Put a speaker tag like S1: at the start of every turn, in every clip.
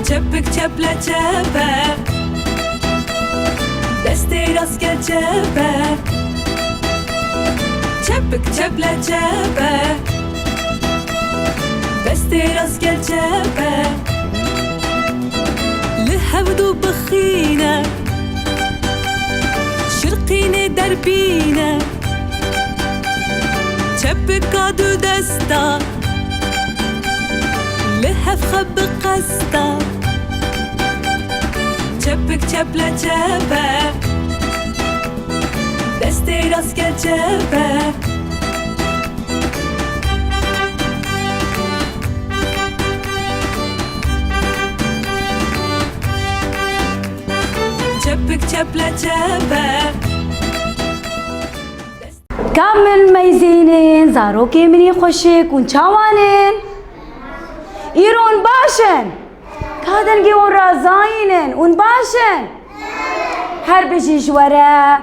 S1: چپک چپله چپه دستی راست گل چپه چپک چپله چپه دستی راست گل چپه لهودو بخینه شرقینه دربینه چپک کادو دستا لهف خب قستا چپک چپله چپه دستی راست گل چپه چپک چپله چپه
S2: كامل ميزينين زاروكي مني خوشك ونشاوانين إيرون باشن كادنجي ورازاينن ونباشن هر بجيش ورا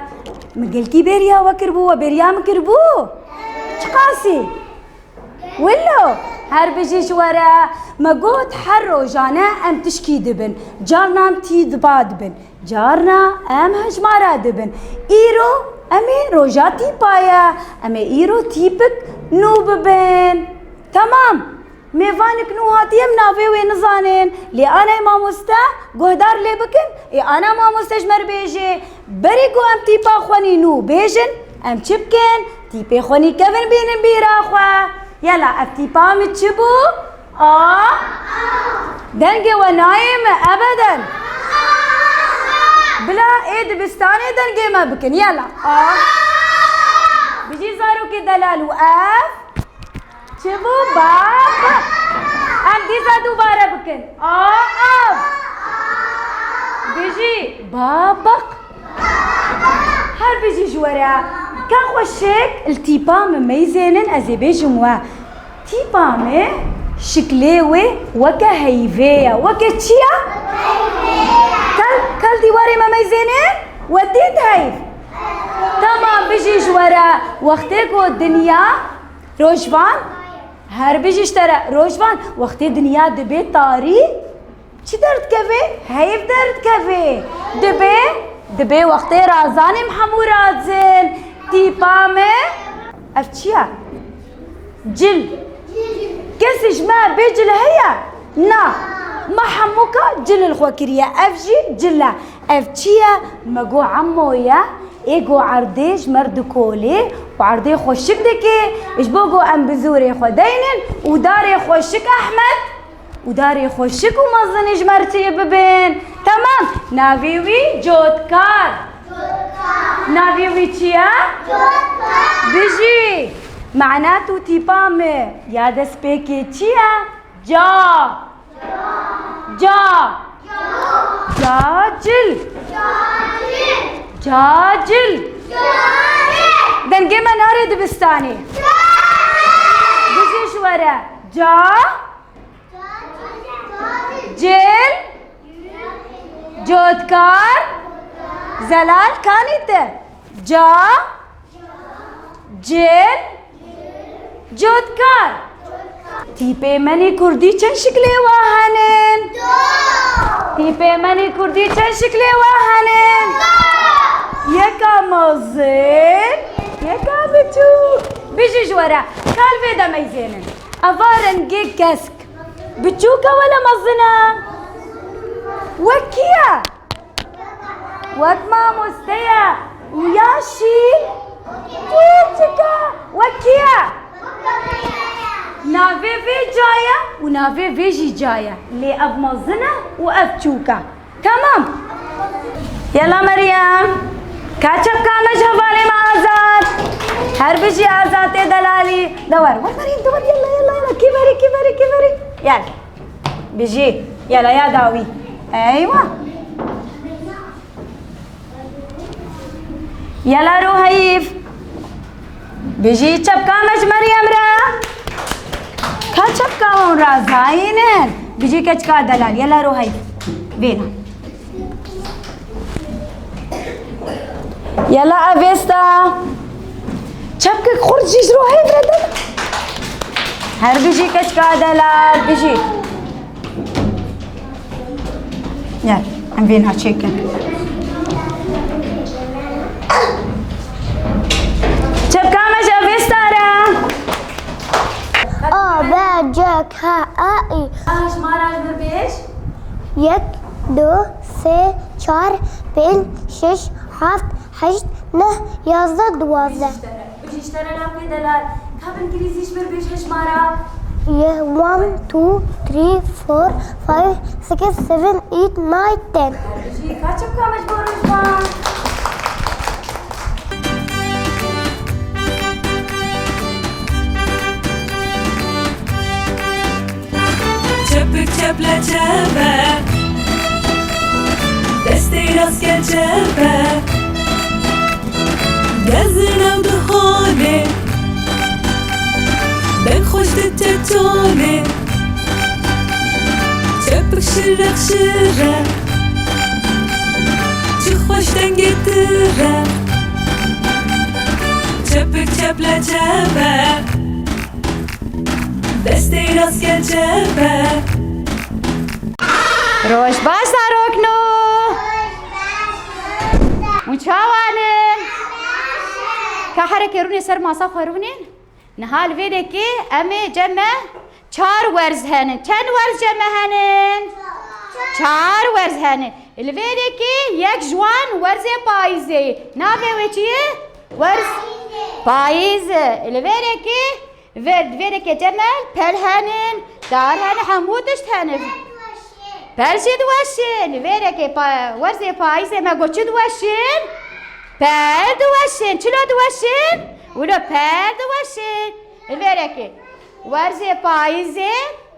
S2: مقلتي بيريا وكربو وبيريا مكربو شقاسي ولو هر بجيش ورا ما قوت حرو جانا ام تشكي دبن جارنا ام تيد بادبن جارنا ام هجمارا دبن ايرو امي روجاتي بايا امي ايرو تيبك نوببن تمام ميفانك نو هاتيم نافي ونزانين لي انا ماموستا قهدار لي بكن اي انا ماموستاش مر بيجي بريكو ام تيبا خواني نو بيجن ام تشبكن تيبي خوني كفن بين بيرا خوا يلا افتيبا متشبو دنجي ونايم ابدا بلا ايد بستاني دنجي ما بكن يلا بيجي زارو كي دلال واف شبو بابا ام ديزا دوباره بكن بيجي بابق هر بيجي جورا كان خوشك التيبام مميزين ازي بيجموا تيبامي شكليوي وكا هيفيا وكا تشيا كل ديواري مميزين وديت هيف تمام بيجي جورا وقتكو الدنيا روجفان هر بيجي اشترى روجفان وقتي الدنيا دبي طاري چی درد كفي هيف درد كفي دبي وقتي رازاني محمورات زين تيبامي افتشيا جل كسش ما بيجل هيا نا ما حموكا جل الخوكرية افجي جلا افتشيا مقو عمويا ايقو عرديش مرد كولي وعردي خوشك دكي اشبوقو ام بزوري خدينن وداري خوشك احمد وداري خوشك ومظنش مرتي ببين تمام نافيوي جودكار نافيوي تشيا جودكار بيجي معناته تيبامي يا دسبيكي تشيا جا جاجل جاجل دنجي ما نارد بستاني بيجي شورا جا جل جودكار زلال كانت جا جل جودكار تيبي مني كردي چن شكلي واهنن تيبي مني كردي چن شكلي واهنن يكا مزين يكا بچو بيجي جورا كالفي دا ميزينن افارن جي كسك بتشوكا ولا مظنة وكيا وكما مستيا وياشي توتكا وكيا نافي في جاية ونافي فيجي جاية لي أب مظنة وأب تشوكا تمام يلا مريم كاتشب كامش هفالي مع آزاد هر بيجي آزاد دلالي دور مريم دور يلا كبري يلا بيجي يلا يا داوي ايوه يلا روهيف بيجي شبكة مش مريم را كا شبكة هون را زاينن بيجي كشكا دلال يلا روهيف بينا يلا افيستا شبكك خرجي روحي بردا هر بيجي كشكادلال بيجي يلا عم بينها تشيكن شبكة مش افيستا را
S3: بجك هائي
S2: ايش ما راج بربيش
S3: 1 2 3 4 5 6 7 8 9 11 12
S2: بيجي اشترى لاقي دلال كاب انجليزيش بربيش هش مارا
S3: 1 2 3 4 5 6 7 8 9 10
S2: بيجي كاتشبكة مش بروش
S1: چپک چپلا چپه دستی راست کن چپه گزنم دهانه بن خوش تتونه چپک شرق شرق چی خوش دنگه تره چپک چپلا چپه دستی راست کن چپه
S2: روش باش زاروکنو وچاوانن كحركة روني سر ماسا خورونين نهال فيديكي أمي جمع 4 ورز هنن كن ورز جمع هنن 4 ورز هنن الفيديكي يك جوان ورزي بايزي نافي وچيه ورز بايزة الفيديكي فيديكي جمع پل هنن دار هنن حمودش هنن پلشی دوشین ویره که ورزی پاییزه ما گوچی دوشین پل دوشین چلو دوشین ولو پل دوشین ویره که ورزی پاییزه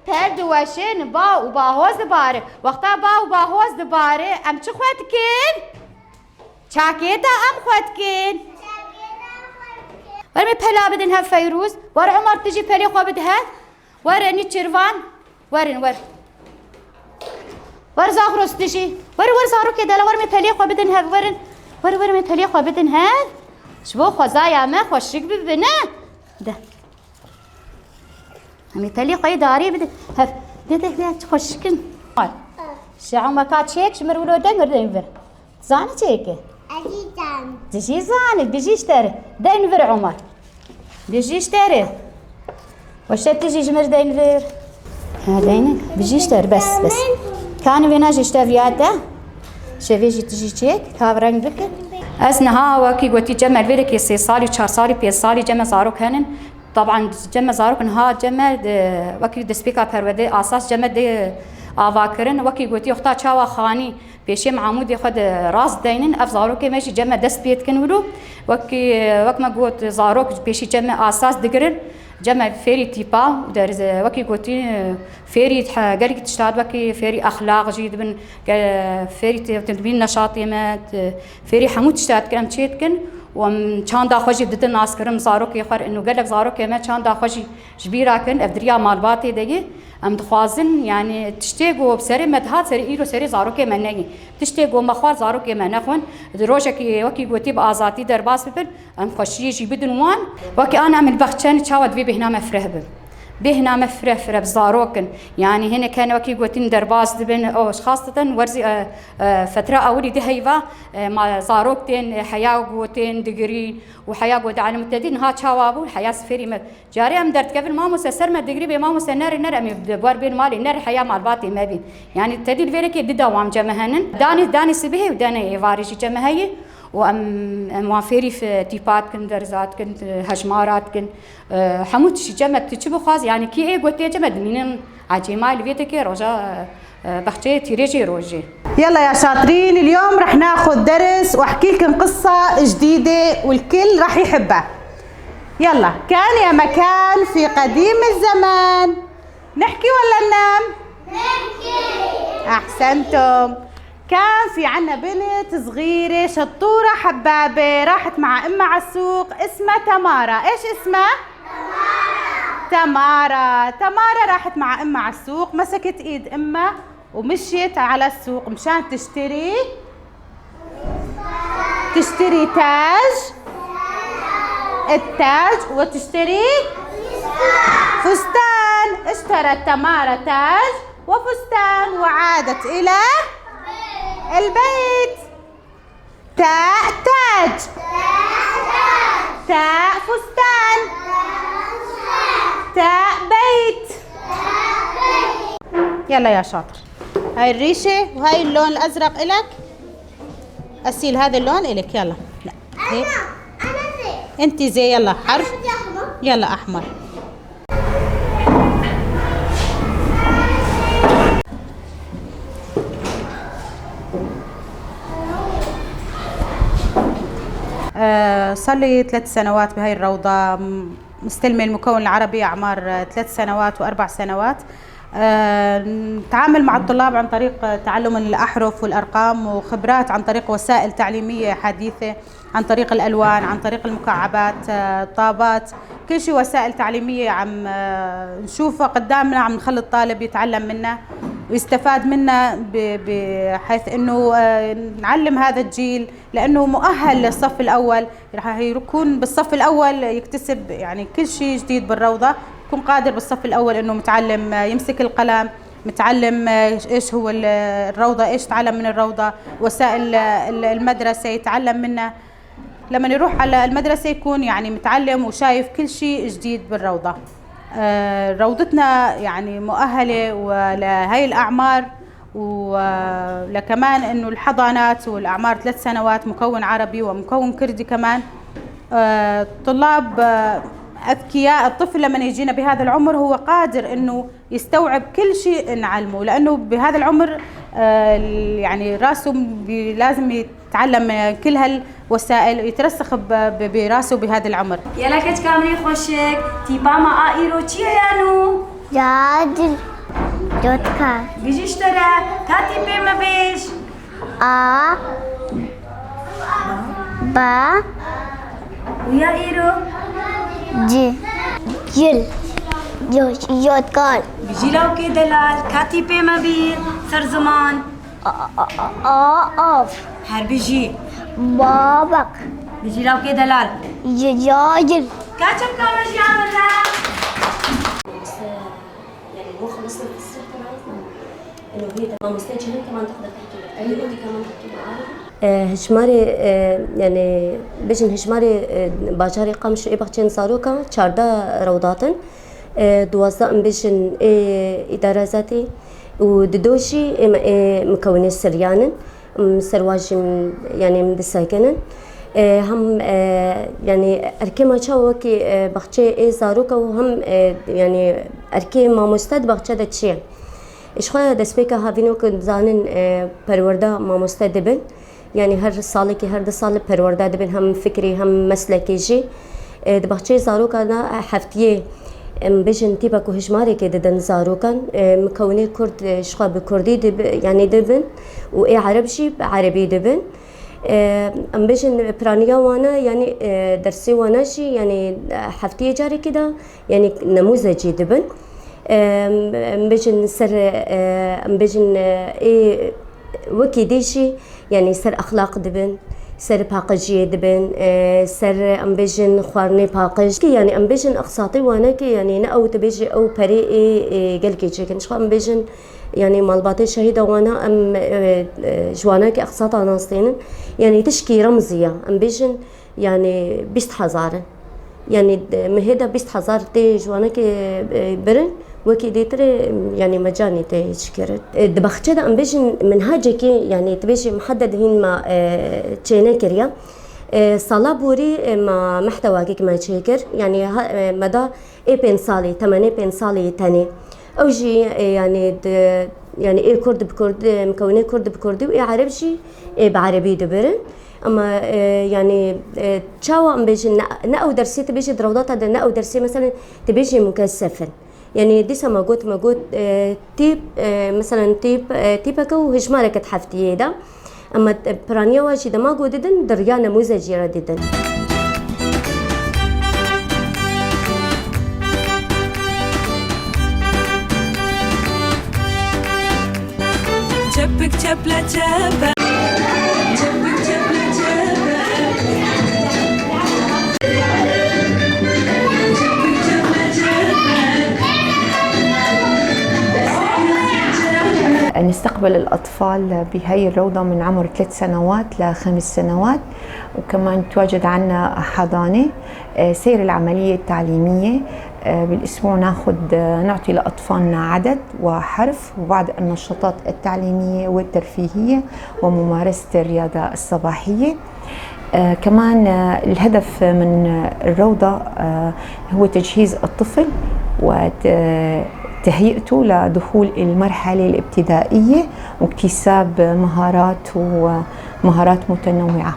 S2: پل دوشین با و باهوز دباره وقتا با و باهوز دباره ام چه خود کن؟ چاکیتا ام خود کن ورمی پلا بدن هف فیروز ور عمر تجی پلی خواه بده ورنی چروان ور ور زاغروس تجي ور زارو كده لا ور متليق وبدن هذا ور متليق وبدن هذا شبو خزايا ما خوشك ببنا ده متليق اي داري بدن هذا ده خوشكن شعو ما كات شيك شمر ولو دنگر دنفر زاني شيك تجي زاني تجي اشتري دنفر عمر تجي اشتري وش تجي شمر دنفر هذين بيجي اشتري بس كان فيناج اشتافياته شفيجي تجي تشيك هاورنج بك اسنها وكي قلتي جمع الفيرك 3 صالي 4 صالي 5 صالي جمع زاروك هنن طبعا جمع زاروك انها جمع وكي دسبيكا پرودي اساس جمع دي آواکرن وکی گویی اختا چاوا خانی پیشیم عمودی خود راس دینن اف زاروک میشی جمع دست بیت کن ولو وک ما گوت زاروک پیشی جمع اساس دگرن جمع فيري تيبا در وكي قوتي فيري قالك تشتاد وكي فيري اخلاق جيد بن فيري تدبين نشاطي ما فيري حمود تشتاد كم تشيتكن وم چان دا خوشي دت ناس كرم زاروك يخر انه قالك زاروك ما چان دا خوشي جبيرا كن افدريا مالباتي دغي ام دخوازن يعني تشتيغو بسري مدهات سري ايرو سري زاروك منني تشتيغو مخوار زاروك منخون دروشك وكي قوتي بازاتي درباس بن ام خوشي جيبدن وان وكي انا من بختشان تشاود في بهنا مفرهب بهنا مفرف بزاروكن يعني هنا كان وكي قوتين درباس دبن او خاصة ورزي فترة اولي دي هيفا مع زاروكتين حياة قوتين دقرين وحياة قوت على متدين ها تشاوابو الحياة سفيري جاري ام درت كيف ما مسسر ما دقري بما مس نار امي بوار بين مالي نار حياة مع الباطي ما بين يعني التدين فيرك دي دوام جمهنن داني سبيه وداني فاريشي جمهي وموافيري في تيبات كن درزات كن هجمارات كن حموت شي جمد تشبو خاص يعني كي اي قوتي جمد منين عجيمه الفيتك رجا بختي تيريجي روجي.
S4: يلا يا شاطرين اليوم رح ناخذ درس واحكي لكم قصه جديده والكل رح يحبها. يلا كان يا مكان في قديم الزمان نحكي ولا ننام؟ نحكي. احسنتم. كان في عنا بنت صغيرة شطورة حبابة راحت مع أمها على السوق اسمها تمارا. إيش اسمها؟ تمارا راحت مع أمها على السوق مسكت إيد أمها ومشيت على السوق مشان تشتري تشتري تاج التاج وتشتري فستان. اشترت تمارا تاج وفستان وعادت إلى البيت. تاء تاج، تاء فستان، تاء بيت. يلا يا شاطر، هاي الريشة وهاي اللون الأزرق إلك. أسيل هذا اللون إلك. يلا لا هيك. انت زي. يلا حرف. يلا أحمر. صار لي 3 سنوات بهاي الروضة، مستلمة المكون العربي أعمار 3 سنوات و4 سنوات. نتعامل مع الطلاب عن طريق تعلم الأحرف والأرقام، وخبرات عن طريق وسائل تعليمية حديثة، عن طريق الألوان، عن طريق المكعبات، طابات، كل شيء وسائل تعليمية عم نشوفها قدامنا، عم نخلي الطالب يتعلم منا ويستفاد منا، بحيث انه نعلم هذا الجيل لانه مؤهل للصف الاول. راح يكون بالصف الاول يكتسب يعني كل شيء جديد بالروضة، يكون قادر بالصف الاول انه متعلم يمسك القلم، متعلم ايش هو الروضة، ايش تعلم من الروضة، وسائل المدرسة يتعلم منها. لما يروح على المدرسة يكون يعني متعلم وشايف كل شيء جديد بالروضة. روضتنا يعني مؤهلة ولهي الأعمار، ولكمان إنه الحضانات والأعمار 3 سنوات، مكون عربي ومكون كردي كمان. طلاب أذكياء. الطفل لما يجينا بهذا العمر هو قادر إنه يستوعب كل شيء نعلمه، لأنه بهذا العمر يعني راسه لازم يتعلم كل هالوسائل ويترسخ براسه بهذا العمر.
S2: يلا كت كامري خوشك تيبا ما آئيرو چيه يانو؟
S3: جاد جوتكا
S2: بيجي اشترى كاتي بي ما بيش
S3: آ با
S2: ويا إيرو
S3: جي جل جوتكال
S2: بيجي لو كي دلال كاتي بي ما بي سر زمان
S3: آف
S2: هر بيجي
S3: بابك
S2: بيجي لو كي دلال
S3: جاجل
S2: كاتب كامش يعمل لها.
S5: يعني مو خلصنا في السر تبعتنا انه هي تمام مستنجة هي كمان تقدر تحكي لك اي ودي كمان تحكي معاها. هشماري يعني بيجن هشماري باجاري قامش بخشين صاروكا 14 روضاتن 12 بيجن اداره ذاتي وددوشي مكونات سريانن سرواجي يعني من الساكنن هم يعني أركي ما شاوكي بخشي زاروكا وهم يعني أركي ما مستد بخشي ده شيء إيش خا دسبيكا هافينو كنزانن بروردا ما مستد بن يعني هر صالة كي هر صالة بروردا دبن هم فكري هم مسلكي جي بخشي زاروكا نا حفتيه بيجن تيبا كوهجماري كده دن زاروكا مكوني كرد إيش خا بكردي يعني دبن وإيه عربشي عربي دبن ام بيجن برانيا وانا يعني درسي وانا شي يعني حفتيه جاري كده يعني نموذجي دبن ام بيجن سر ام بيجن ايه وكي ديشي يعني سر اخلاق دبن سر باقجيه دبن سر ام بيجن خوارني باقج يعني ام بيجن اقساطي وانا كي يعني ناو تبيجي او بري قال كي كنش ام بيجن يعني مالباتي شهيدة وانا ام جوانا كي اقساطا ناصين يعني تشكي رمزية ام بيجن يعني 20,000 يعني مهدا 20,000 تي جوانا كي برن وكي ديتري يعني مجاني تي شكرت دبختشة ام بيجن منهاجكي يعني تبيجي محدد هين ما تشينا كريا صلابوري ما محتواكي ما تشيكر يعني مدى 8 بنصالي تاني أو جي يعني يعني إيه كرد بكرد مكونات كرد بكردي وإيه عربشي إيه بعربي دبرن أما يعني تشاو أم بيجي نأو درسي تبيجي دروضات هذا نأو درسي مثلا تبيجي مكثفا يعني ديسا موجود تيب مثلا تيبك وهجمارك تحفتي ده أما برانيا واجي ده موجود دن دريا نموذجي رديدا
S1: جبك جبلة جبل جبك جبلة جبل
S6: نستقبل الأطفال بهي الروضة من عمر 3 سنوات ل5 سنوات، وكمان تواجد عنا حضانة. سير العملية التعليمية بالأسبوع نعطي لأطفالنا عدد وحرف وبعض النشاطات التعليمية والترفيهية وممارسة الرياضة الصباحية. كمان الهدف من الروضة هو تجهيز الطفل وتهيئته لدخول المرحلة الابتدائية واكتساب مهارات متنوعة.